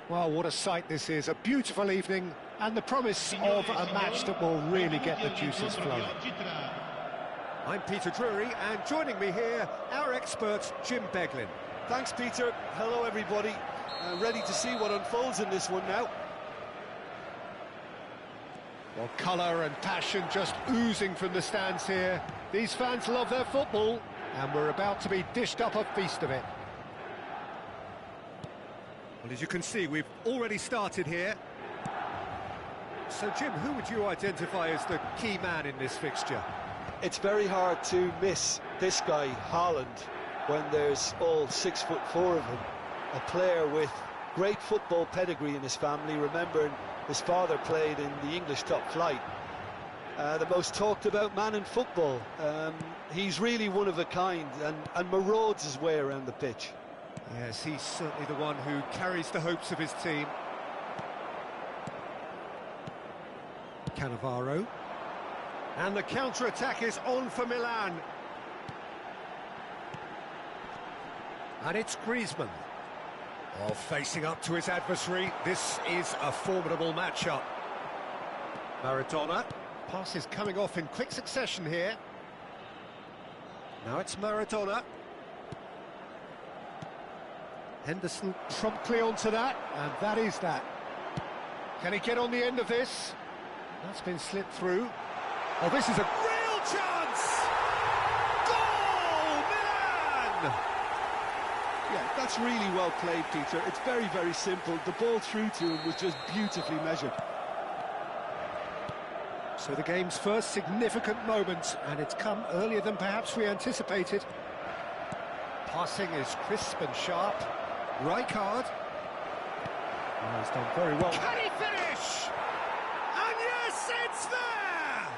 Well, what a sight this is, a beautiful evening, and the promise of a match that will really get the juices flowing. I'm Peter Drury, and joining me here, our expert, Jim Beglin. Thanks, Peter. Hello, everybody. Ready to see what unfolds in this one now. Well, colour and passion just oozing from the stands here. These fans love their football, and we're about to be dished up a feast of it. Well, as you can see, we've already started here. So, Jim, who would you identify as the key man in this fixture? It's very hard to miss this guy, Haaland, when there's all 6'4" of him. A player with great football pedigree in his family, remembering his father played in the English top flight. The most talked about man in football. He's really one of a kind and marauds his way around the pitch. Yes, he's certainly the one who carries the hopes of his team. Cannavaro. And the counter-attack is on for Milan. And it's Griezmann. Oh, facing up to his adversary. This is a formidable matchup. Maradona. Passes coming off in quick succession here. Now it's Maradona. Henderson promptly onto that, and that is that. Can he get on the end of this? That's been slipped through. Oh, this is a real chance! Goal, Milan! Yeah, that's really well played, Peter. It's very, very simple. The ball through to him was just beautifully measured. So the game's first significant moment, and it's come earlier than perhaps we anticipated. Passing is crisp and sharp. Rijkaard. Oh, he's done very well. Can he finish? And yes, it's there!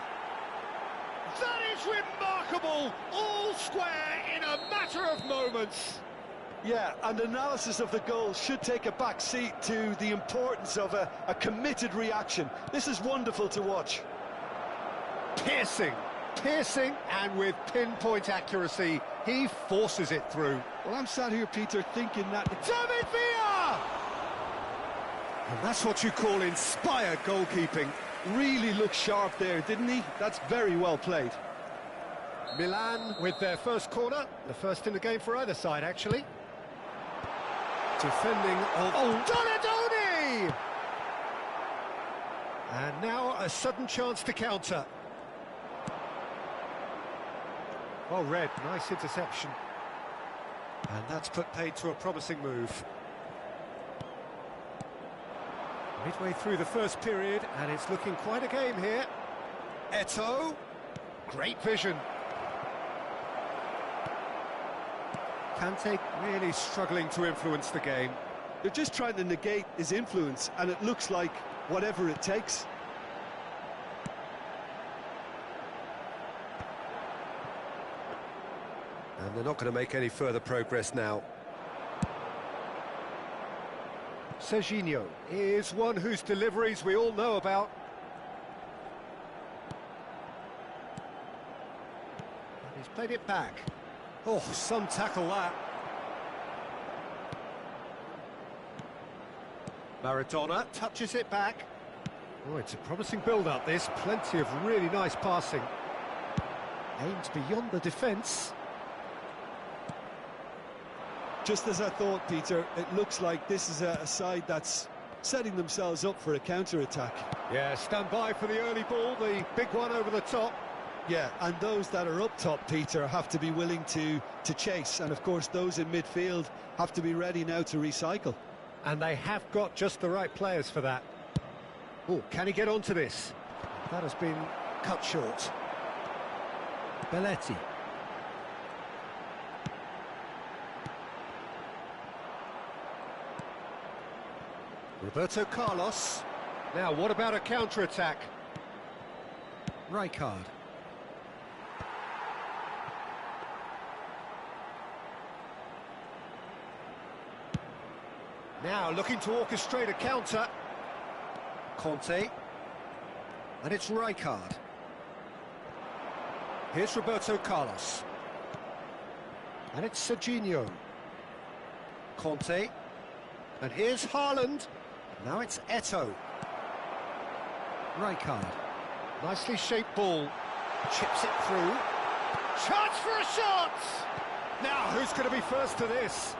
That is remarkable! All square in a matter of moments. Yeah, and analysis of the goal should take a back seat to the importance of a committed reaction. This is wonderful to watch. Piercing, and with pinpoint accuracy, he forces it through. Well, I'm sat here, Peter, thinking that... David Villa! And that's what you call inspired goalkeeping. Really looked sharp there, didn't he? That's very well played. Milan with their first corner, the first in the game for either side, actually. Defending of... Oh, Donadoni! And now a sudden chance to counter. Well read, nice interception. And that's put paid to a promising move. Midway through the first period, and it's looking quite a game here. Eto'o, great vision. Kante really struggling to influence the game. They're just trying to negate his influence, and it looks like whatever it takes. And they're not going to make any further progress now. Serginho is one whose deliveries we all know about. And he's played it back. Oh, some tackle that. Maradona touches it back. Oh, it's a promising build-up, this. Plenty of really nice passing. Aims beyond the defence. Just as I thought, Peter, it looks like this is a side that's setting themselves up for a counter-attack. Yeah, stand by for the early ball, the big one over the top. Yeah, and those that are up top, Peter, have to be willing to chase. And, of course, those in midfield have to be ready now to recycle. And they have got just the right players for that. Oh, can he get onto this? That has been cut short. Belletti. Roberto Carlos. Now, what about a counter-attack? Rijkaard. Now, looking to orchestrate a counter. Conte. And it's Rijkaard. Here's Roberto Carlos. And it's Serginho. Conte. And here's Haaland. Now it's Eto. Rijkaard. Nicely shaped ball. Chips it through. Chance for a shot! Now, who's going to be first to this?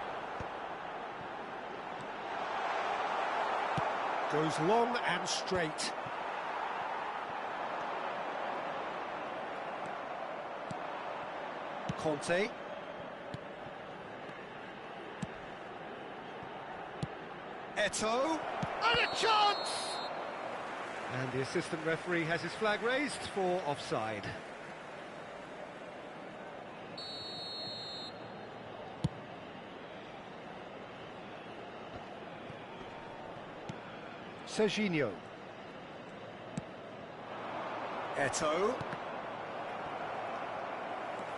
Goes long and straight. Conte. Eto. And a chance! And the assistant referee has his flag raised for offside. Serginho. Eto.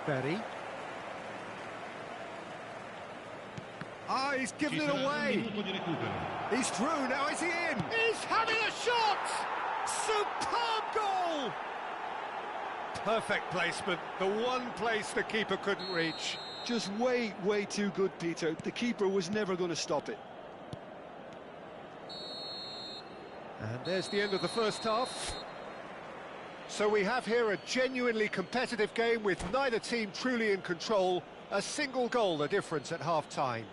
Berry. Ah, he's given it away. He's through, now is he in? He's having a shot! Superb goal! Perfect placement, the one place the keeper couldn't reach. Just way too good, Peter. The keeper was never going to stop it. And there's the end of the first half. So we have here a genuinely competitive game with neither team truly in control. A single goal the difference at half-time.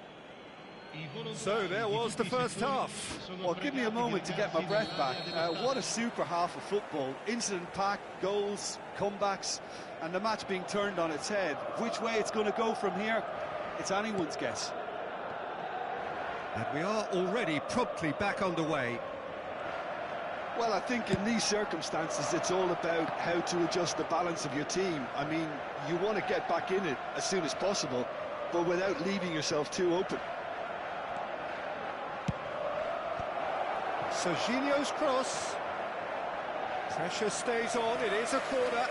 So there was the first half. Well, give me a moment to get my breath back. What a super half of football. Incident-packed, goals, comebacks, and the match being turned on its head. Which way it's going to go from here, it's anyone's guess. And we are already promptly back underway. Well, I think in these circumstances, it's all about how to adjust the balance of your team. I mean, you want to get back in it as soon as possible, but without leaving yourself too open. Serginho's cross. Pressure stays on, it is a corner.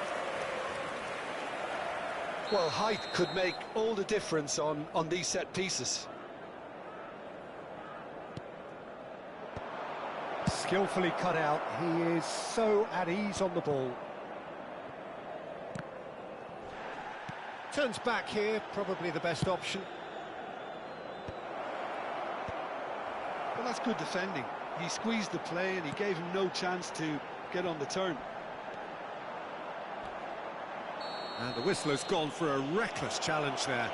Well, height could make all the difference on these set pieces. Skillfully cut out, he is so at ease on the ball. Turns back here, probably the best option. Well, that's good defending. He squeezed the play and he gave him no chance to get on the turn. And the whistle has gone for a reckless challenge there.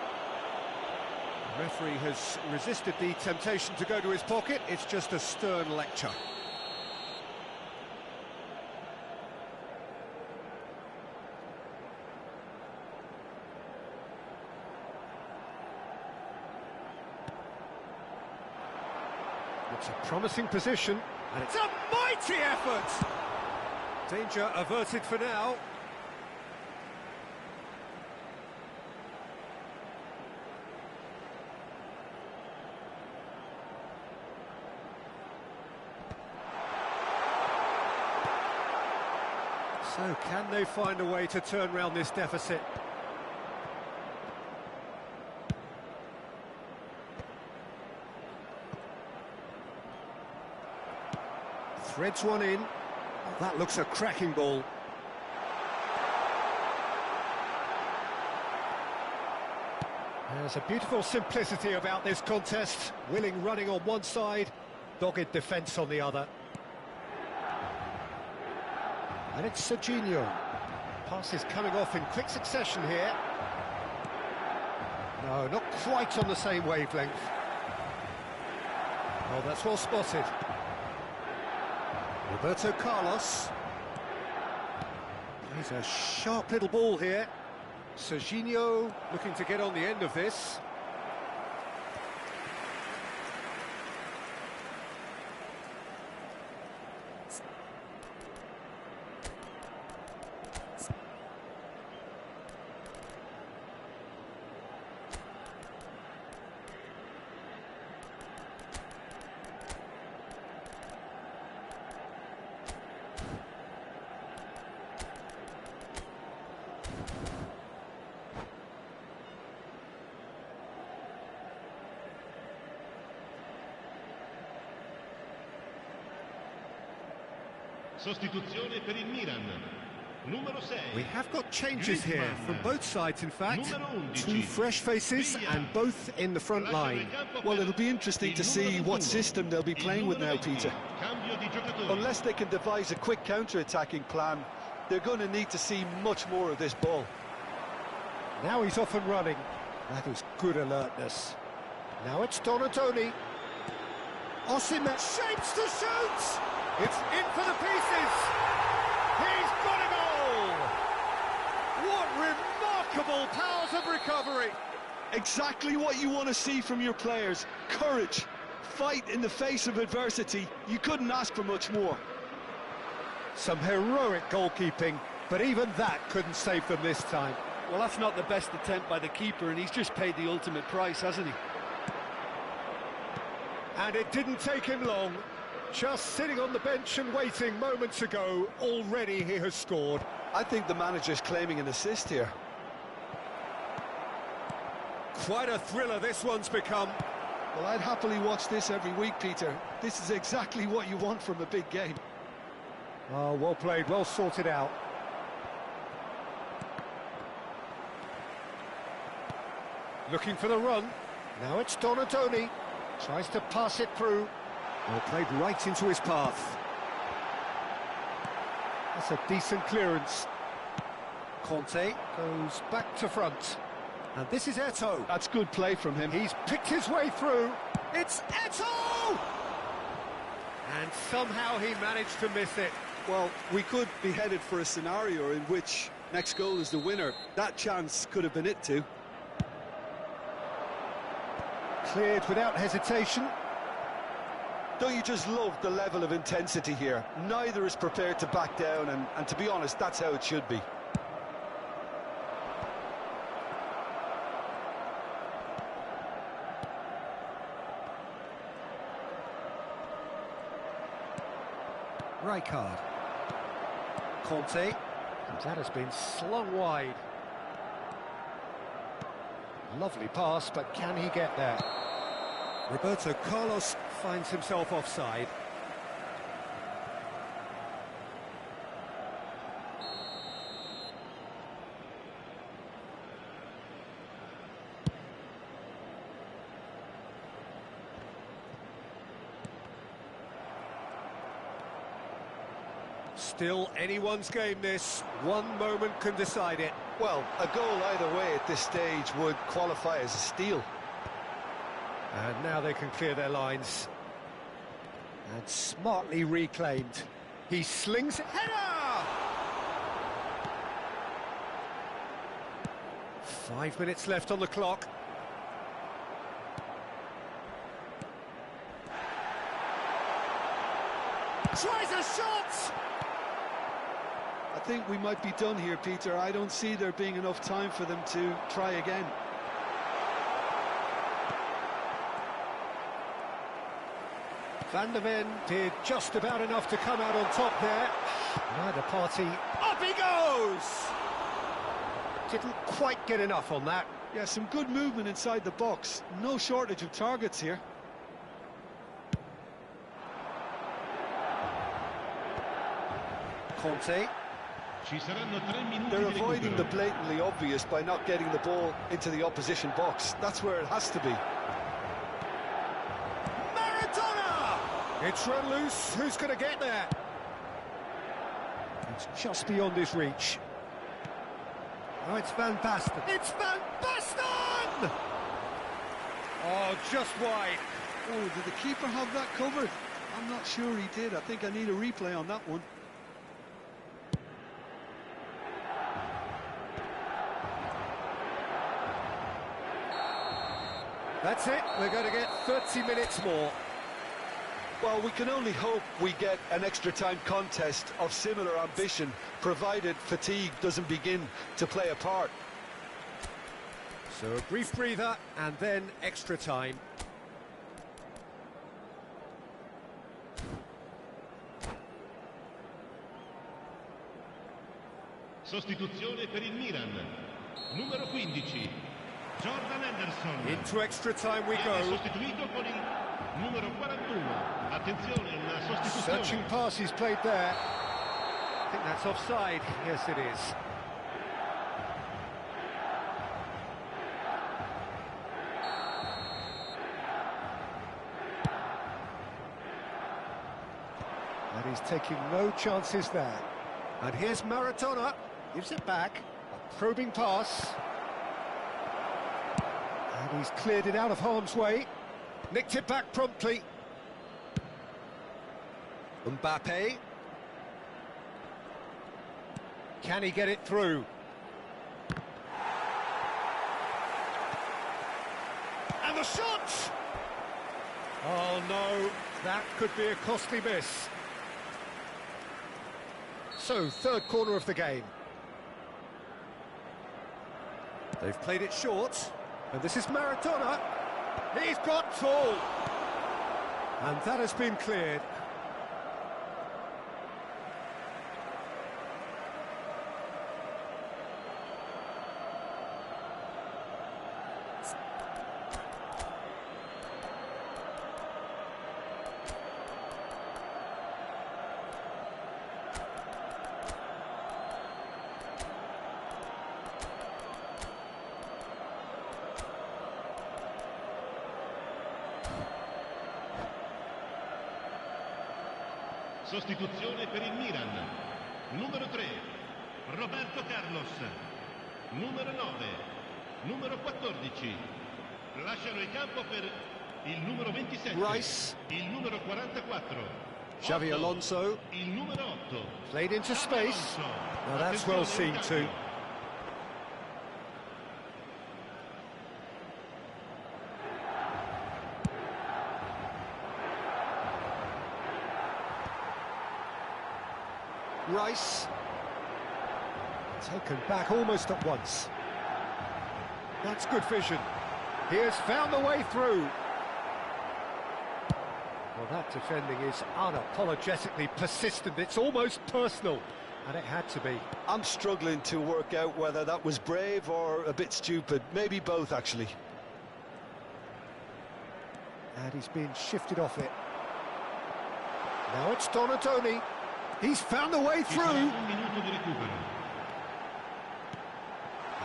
The referee has resisted the temptation to go to his pocket. It's just a stern lecture. It's a promising position, and it's a mighty effort! Danger averted for now. So, can they find a way to turn round this deficit? Threads one in. Oh, that looks a cracking ball. There's a beautiful simplicity about this contest. Willing running on one side, dogged defence on the other. And it's Serginho. Pass is coming off in quick succession here. No, not quite on the same wavelength. Oh, that's well spotted. Roberto Carlos. He's a sharp little ball here. Serginho looking to get on the end of this. Sostituzione per il Milan. We have got changes here from both sides, in fact. Two fresh faces and both in the front line. Well, it'll be interesting to see what system they'll be playing with now, Peter. Unless they can devise a quick counter-attacking plan, they're going to need to see much more of this ball. Now he's off and running. That is good alertness. Now it's Donatoni. Osimhen shapes to shoot! It's in for the pieces! He's got a goal! What remarkable powers of recovery! Exactly what you want to see from your players. Courage, fight in the face of adversity. You couldn't ask for much more. Some heroic goalkeeping, but even that couldn't save them this time. Well, that's not the best attempt by the keeper, and he's just paid the ultimate price, hasn't he? And it didn't take him long. Just sitting on the bench and waiting moments ago, already he has scored. I think the manager's claiming an assist here. Quite a thriller this one's become. Well, I'd happily watch this every week, Peter. This is exactly what you want from a big game. Oh, well played, well sorted out. Looking for the run. Now it's Donatoni. Tries to pass it through. Well played right into his path. That's a decent clearance. Conte goes back to front. And this is Eto'o. That's good play from him. He's picked his way through. It's Eto'o! And somehow he managed to miss it. Well, we could be headed for a scenario in which next goal is the winner. That chance could have been it too. Cleared without hesitation. Don't you just love the level of intensity here? Neither is prepared to back down, and to be honest, that's how it should be. Rijkaard. Conte. That has been slung wide. Lovely pass, but can he get there? Roberto Carlos finds himself offside. Still anyone's game this. One moment can decide it. Well, a goal either way at this stage would qualify as a steal. And now they can clear their lines. And smartly reclaimed. He slings it. Header! 5 minutes left on the clock. Tries a shot! I think we might be done here, Peter. I don't see there being enough time for them to try again. Van der Ven did just about enough to come out on top there. Neither party. Up he goes! Didn't quite get enough on that. Yeah, some good movement inside the box. No shortage of targets here. Conte. They're avoiding the blatantly obvious by not getting the ball into the opposition box. That's where it has to be. It's run loose. Who's going to get there? It's just beyond his reach. Oh, it's Van Basten. It's Van Basten! Oh, just wide. Oh, did the keeper have that covered? I'm not sure he did. I think I need a replay on that one. That's it. We're going to get 30 minutes more. Well, we can only hope we get an extra-time contest of similar ambition, provided fatigue doesn't begin to play a part. So a brief breather, and then extra time. Sostituzione per il Milan. Numero 15. Jordan Henderson. Into extra time we go. Sostituito con il numero 41. Attenzione, una sostituzione. Searching passes played there. think that's offside. Yes, it is. And he's taking no chances there. And here's Maradona, gives it back, a probing pass. And he's cleared it out of harm's way, nicked it back promptly. Mbappe. Can he get it through? And the shot! Oh no, that could be a costly miss. So, third corner of the game. They've played it short, and this is Maradona. He's got tall! And that has been cleared. Sostituzione per il Milan. Numero 3, Roberto Carlos. Numero 9, numero 14. Lasciano il campo per il numero 27. Rice. Il numero 44. Xavi 8, Alonso. Il numero 8. Played into Xavi space. Alonso. Now that's well seen too. Rice. Taken back almost at once. That's good vision. He has found the way through. Well, that defending is unapologetically persistent. It's almost personal, and it had to be. I'm struggling to work out whether that was brave or a bit stupid. Maybe both, actually. And he's being shifted off it. Now it's Donatoni. He's found the way through. And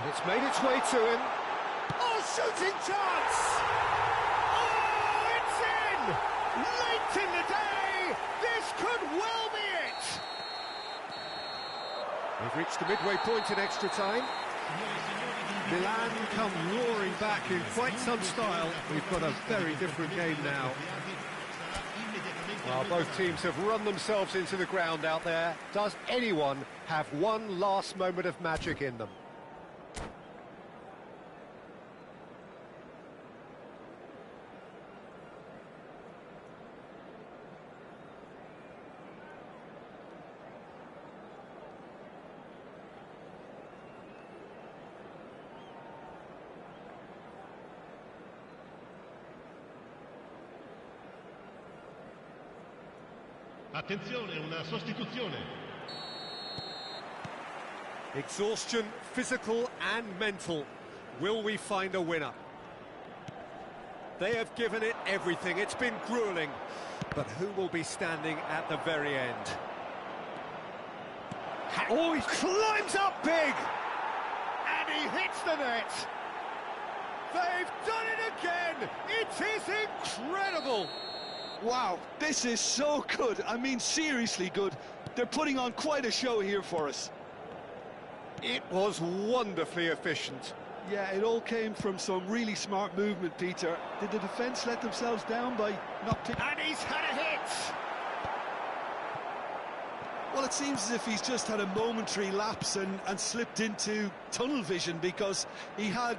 it's made its way to him. Oh, shooting chance! Oh, it's in! Late in the day! This could well be it! We've reached the midway point in extra time. Milan come roaring back in quite some style. We've got a very different game now. Well, both teams have run themselves into the ground out there. Does anyone have one last moment of magic in them? Attenzione, una sostituzione. Exhaustion, physical and mental. Will we find a winner? They have given it everything. It's been grueling. But who will be standing at the very end? Oh, he climbs up big! And he hits the net! They've done it again! It is incredible! Wow, this is so good. I mean, seriously good. They're putting on quite a show here for us. It was wonderfully efficient. Yeah, it all came from some really smart movement, Peter. Did the defence let themselves down by not picking? And he's had a hit! Well, it seems as if he's just had a momentary lapse and slipped into tunnel vision, because he had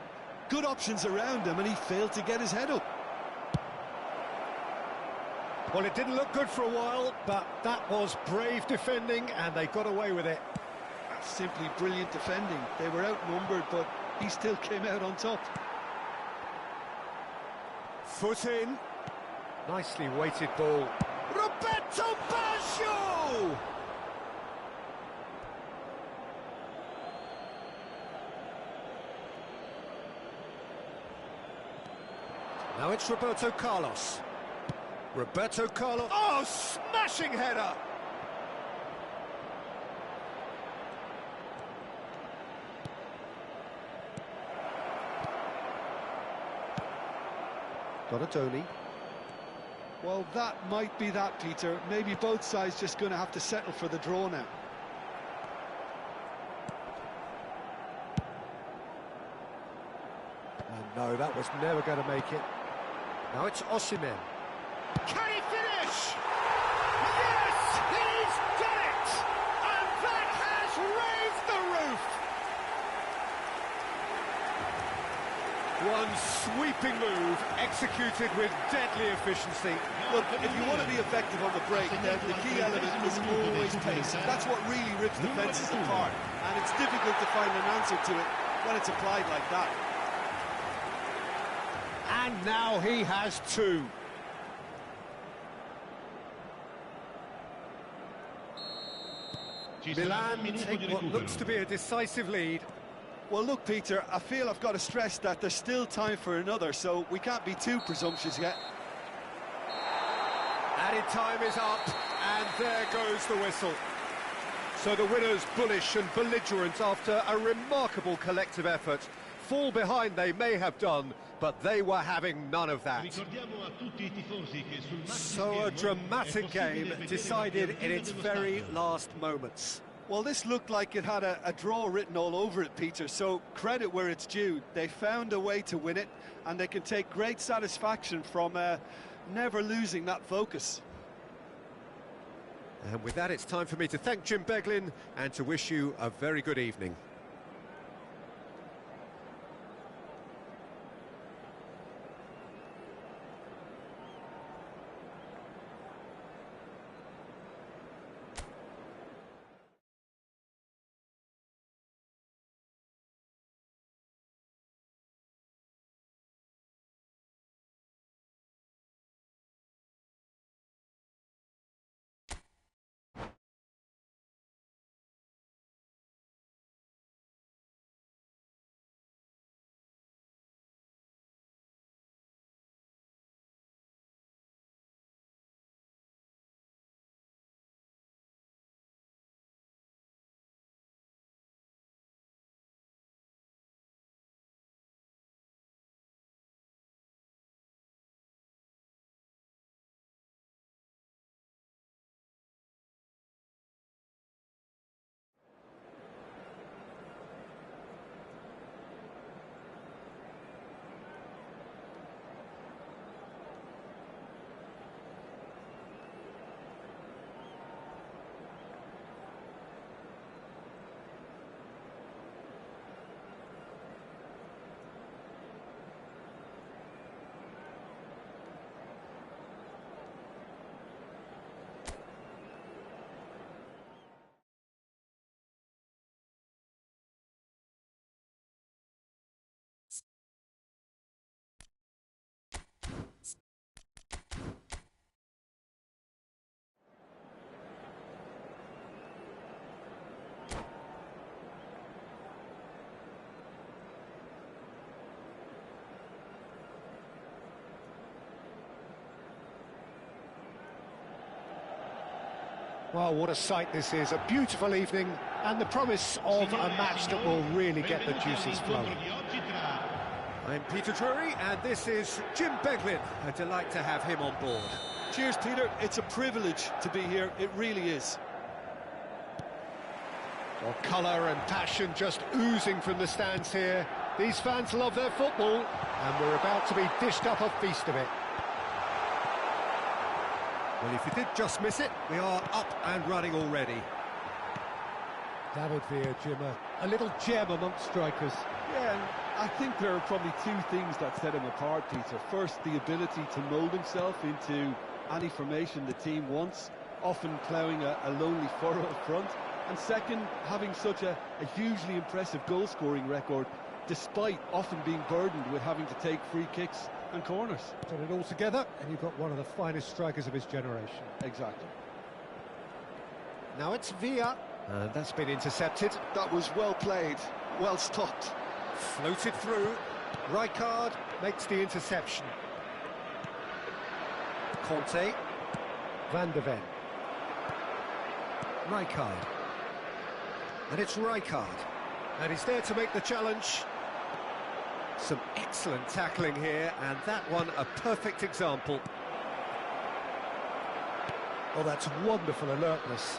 good options around him and he failed to get his head up. Well, it didn't look good for a while, but that was brave defending and they got away with it. Simply brilliant defending. They were outnumbered, but he still came out on top. Foot in. Nicely weighted ball. Roberto Baggio! Now it's Roberto Carlos. Roberto Carlos. Oh, smashing header! Got a Tony. Well, that might be that, Peter. Maybe both sides just going to have to settle for the draw now. And no, that was never going to make it. Now it's Osimhen. Can he finish? Yes, he's done it! And that has raised the roof! One sweeping move, executed with deadly efficiency. Look, if you want to be effective on the break, then the key element is always pace. That's what really rips defences apart, and it's difficult to find an answer to it when it's applied like that. And now he has two. Milan take what looks to be a decisive lead. Well, look, Peter, I feel I've got to stress that there's still time for another, so we can't be too presumptuous yet. Added time is up, and there goes the whistle. So the winners bullish and belligerent after a remarkable collective effort. Fall behind they may have done, but they were having none of that. So a dramatic game decided in its very last moments. Well, this looked like it had a draw written all over it, Peter, so credit where it's due. They found a way to win it, and they can take great satisfaction from never losing that focus. And with that, it's time for me to thank Jim Beglin and to wish you a very good evening. Well, what a sight this is. A beautiful evening and the promise of a match that will really get the juices flowing. I'm Peter Drury and this is Jim Beglin. A delight to have him on board. Cheers, Peter. It's a privilege to be here. It really is. Well, colour and passion just oozing from the stands here. These fans love their football and we're about to be dished up a feast of it. Well, if you did just miss it, we are up and running already. David Villa, Jim, a little gem amongst strikers. Yeah, and I think there are probably two things that set him apart, Peter. First, the ability to mould himself into any formation the team wants, often ploughing a lonely furrow up front. And second, having such a hugely impressive goal-scoring record, despite often being burdened with having to take free kicks and corners. Put it all together, and you've got one of the finest strikers of his generation. Exactly. Now it's Villa. That's been intercepted. That was well played, well stopped. Floated through. Rijkaard makes the interception. Conte. Van de Ven. Rijkaard. And it's Rijkaard. And he's there to make the challenge. Some excellent tackling here, and that one a perfect example. Oh, that's wonderful alertness.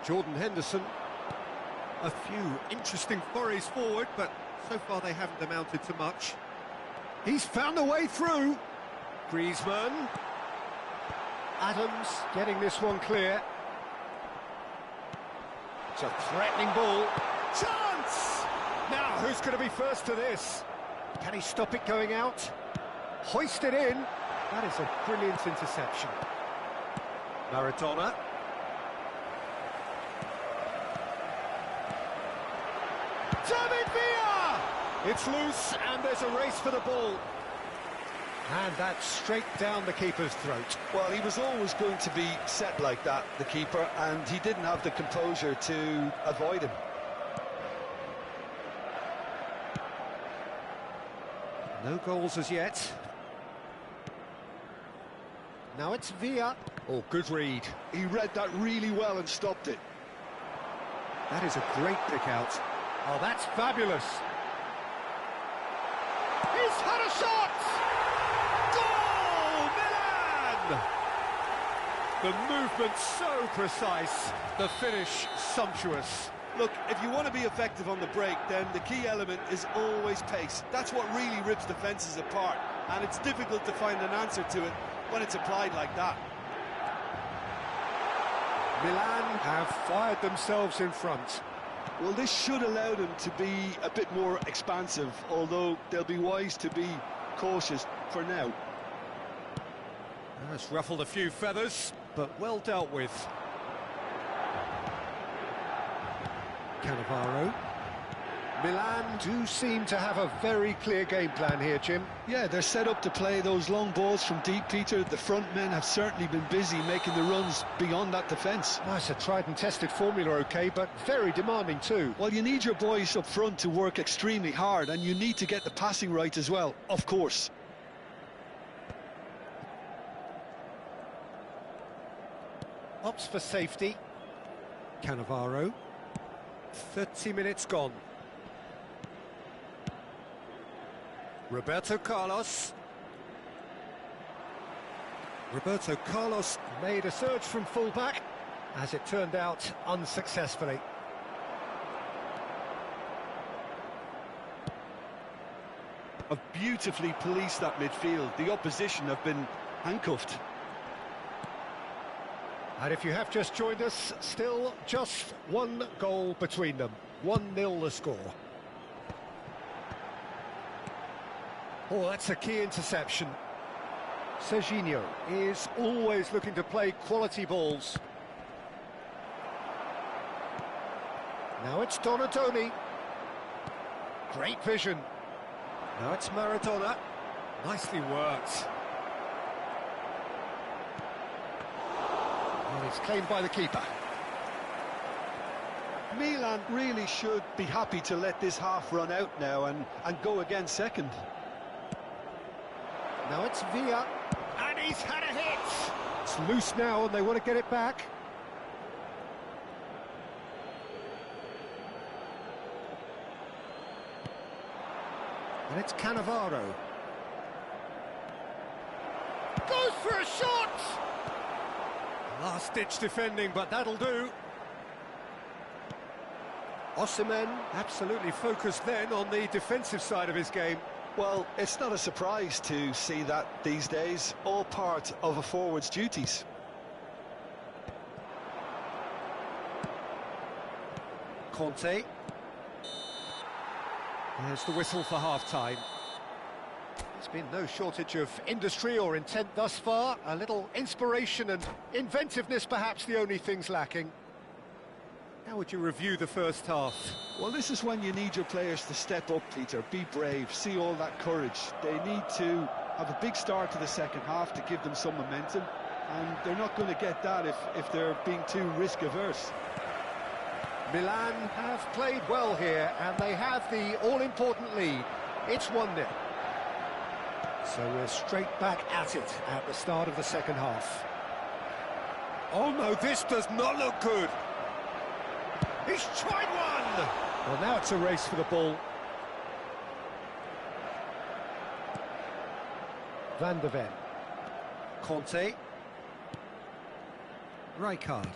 Jordan Henderson. A few interesting forays forward, but so far they haven't amounted to much. He's found a way through. Griezmann. Adams getting this one clear. It's a threatening ball. Chance! Now, who's going to be first to this? Can he stop it going out? Hoist it in. That is a brilliant interception. Maradona. David Villa! It's loose, and there's a race for the ball. And that's straight down the keeper's throat. Well, he was always going to be set like that, the keeper, and he didn't have the composure to avoid him. No goals as yet. Now it's Villa. Oh, good read. He read that really well and stopped it. That is a great pick out. Oh, that's fabulous. He's had a shot! Goal! Milan! The movement so precise, the finish sumptuous. Look, if you want to be effective on the break, then the key element is always pace. That's what really rips defences apart, and it's difficult to find an answer to it when it's applied like that. Milan have fired themselves in front. Well, this should allow them to be a bit more expansive, although they'll be wise to be cautious for now. That's ruffled a few feathers, but well dealt with. Cannavaro. Milan do seem to have a very clear game plan here, Jim. Yeah, they're set up to play those long balls from deep, Peter. The front men have certainly been busy making the runs beyond that defence. Oh, it's a tried and tested formula, OK, but very demanding too. Well, you need your boys up front to work extremely hard, and you need to get the passing right as well, of course. Opts for safety. Cannavaro. 30 minutes gone. Roberto Carlos. Roberto Carlos made a surge from full-back, as it turned out unsuccessfully. Have beautifully policed that midfield. The opposition have been handcuffed. And if you have just joined us, still just one goal between them. 1-0 the score. Oh, that's a key interception. Serginho is always looking to play quality balls. Now it's Donatoni. Great vision. Now it's Maradona. Nicely worked. And it's claimed by the keeper. Milan really should be happy to let this half run out now and go again second. Now it's Villa, and he's had a hit! It's loose now, and they want to get it back. And it's Cannavaro. Goes for a shot! Last-ditch defending, but that'll do. Osimhen absolutely focused then on the defensive side of his game. Well, it's not a surprise to see that these days, all part of a forward's duties. Conte. There's the whistle for half-time. There's been no shortage of industry or intent thus far. A little inspiration and inventiveness, perhaps the only things lacking. How would you review the first half? Well, this is when you need your players to step up, Peter. Be brave, see all that courage. They need to have a big start to the second half to give them some momentum, and they're not going to get that if they're being too risk-averse. Milan have played well here, and they have the all-important lead. It's 1-0. So we're straight back at it at the start of the second half. Oh no, this does not look good. He's tried one! Well, now it's a race for the ball. Van de Ven. Conte. Rijkaard.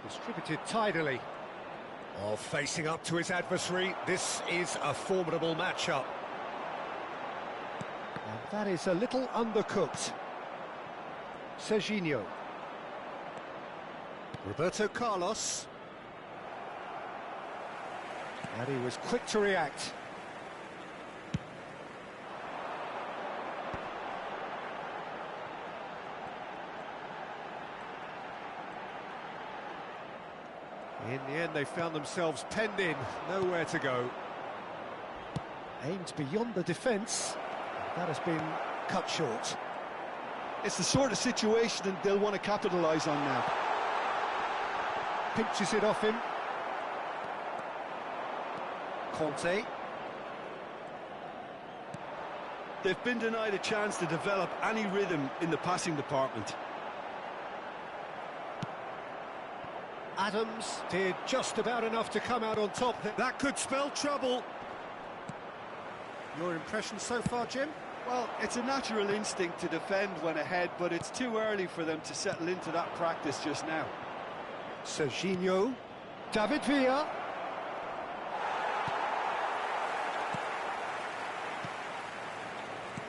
Distributed tidily. Oh, facing up to his adversary. This is a formidable matchup. And that is a little undercooked. Serginho. Roberto Carlos. And he was quick to react. In the end, they found themselves penned in, nowhere to go. Aimed beyond the defence. That has been cut short. It's the sort of situation that they'll want to capitalise on now. Pinches it off him. Conte. They've been denied a chance to develop any rhythm in the passing department. Adams did just about enough to come out on top. That could spell trouble. Your impression so far, Jim? Well, it's a natural instinct to defend when ahead, but it's too early for them to settle into that practice just now. Serginho. David Villa.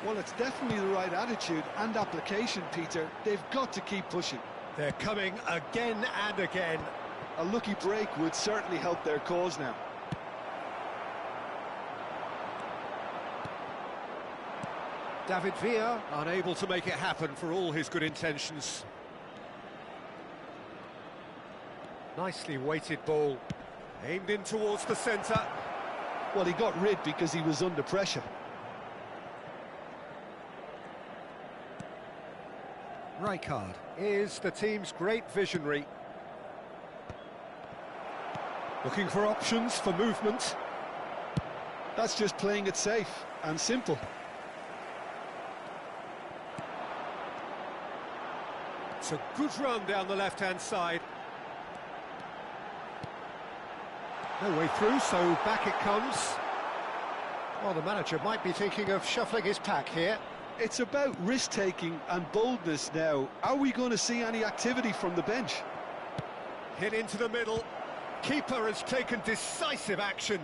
Well, it's definitely the right attitude and application, Peter. They've got to keep pushing. They're coming again and again. A lucky break would certainly help their cause now. David Villa. Unable to make it happen for all his good intentions. Nicely weighted ball. Aimed in towards the centre. Well, he got rid because he was under pressure. Rijkaard is the team's great visionary. Looking for options for movement. That's just playing it safe and simple. It's a good run down the left-hand side. No way through, so back it comes. Well, the manager might be thinking of shuffling his pack here. It's about risk-taking and boldness now. Are we going to see any activity from the bench? Hit into the middle. Keeper has taken decisive action.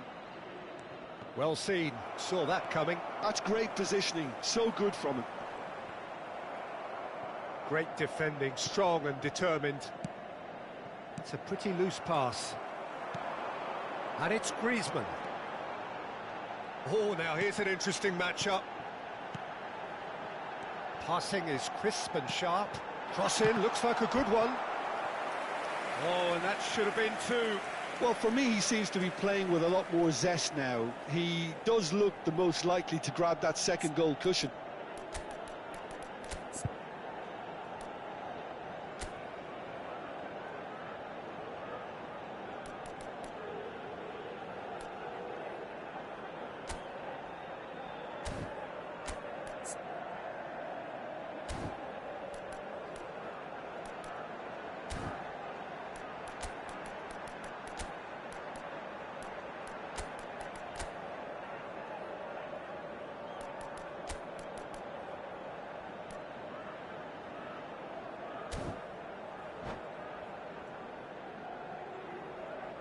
Well seen, saw that coming. That's great positioning, so good from him. Great defending, strong and determined. It's a pretty loose pass. And it's Griezmann. Oh, now here's an interesting matchup. Passing is crisp and sharp. Cross in, looks like a good one. Oh, and that should have been two. Well, for me, he seems to be playing with a lot more zest now. He does look the most likely to grab that second goal cushion.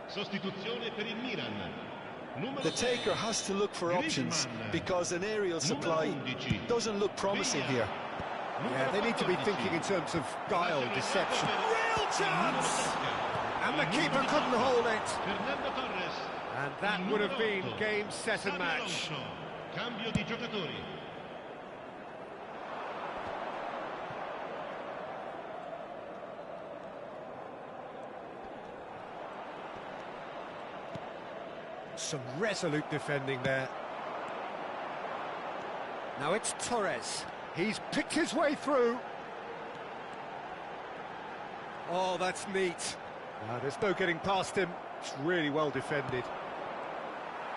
Sostituzione per il Milan. The taker has to look for options because an aerial supply doesn't look promising here. Yeah, they need to be thinking in terms of guile, deception. Real chance! And the keeper couldn't hold it. Fernando Torres. And that would have been game, set and match. Cambio di giocatori. Some resolute defending there. Now it's Torres. He's picked his way through. Oh, that's neat. There's no getting past him. It's really well defended.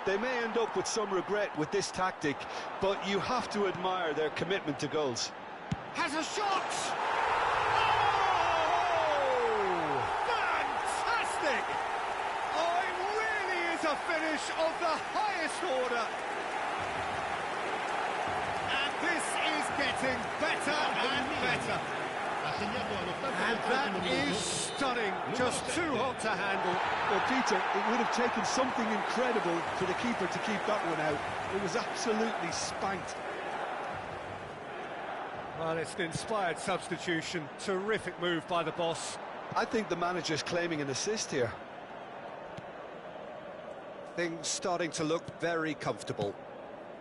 They may end up with some regret with this tactic, but you have to admire their commitment to goals. Has a shot! finish of the highest order. And this is getting better and better. And that is stunning, just too hot to handle. Well, Peter, it would have taken something incredible for the keeper to keep that one out. It was absolutely spanked. Well, it's an inspired substitution. Terrific move by the boss. I think the manager's claiming an assist here. Things starting to look very comfortable.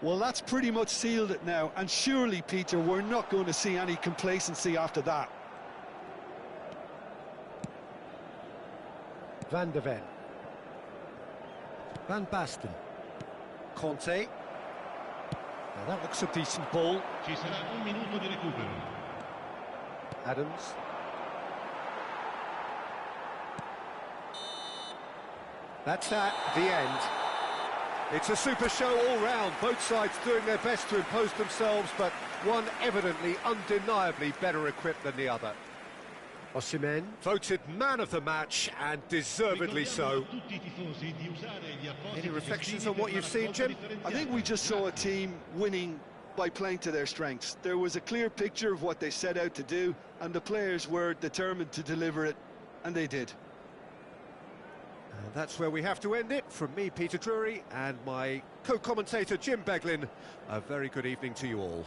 Well, that's pretty much sealed it now. And surely, Peter, we're not going to see any complacency after that. Van der Ven. Van Basten. Conte. Now that looks a decent ball. Ci sarà un minuto di recupero. Adams. That's that, the end. It's a super show all round, both sides doing their best to impose themselves, but one evidently, undeniably better equipped than the other. Osimhen, voted man of the match, and deservedly so. Any reflections on what you've seen, Jim? I think we just saw a team winning by playing to their strengths. There was a clear picture of what they set out to do, and the players were determined to deliver it, and they did. And that's where we have to end it. From me, Peter Drury, and my co-commentator, Jim Beglin, a very good evening to you all.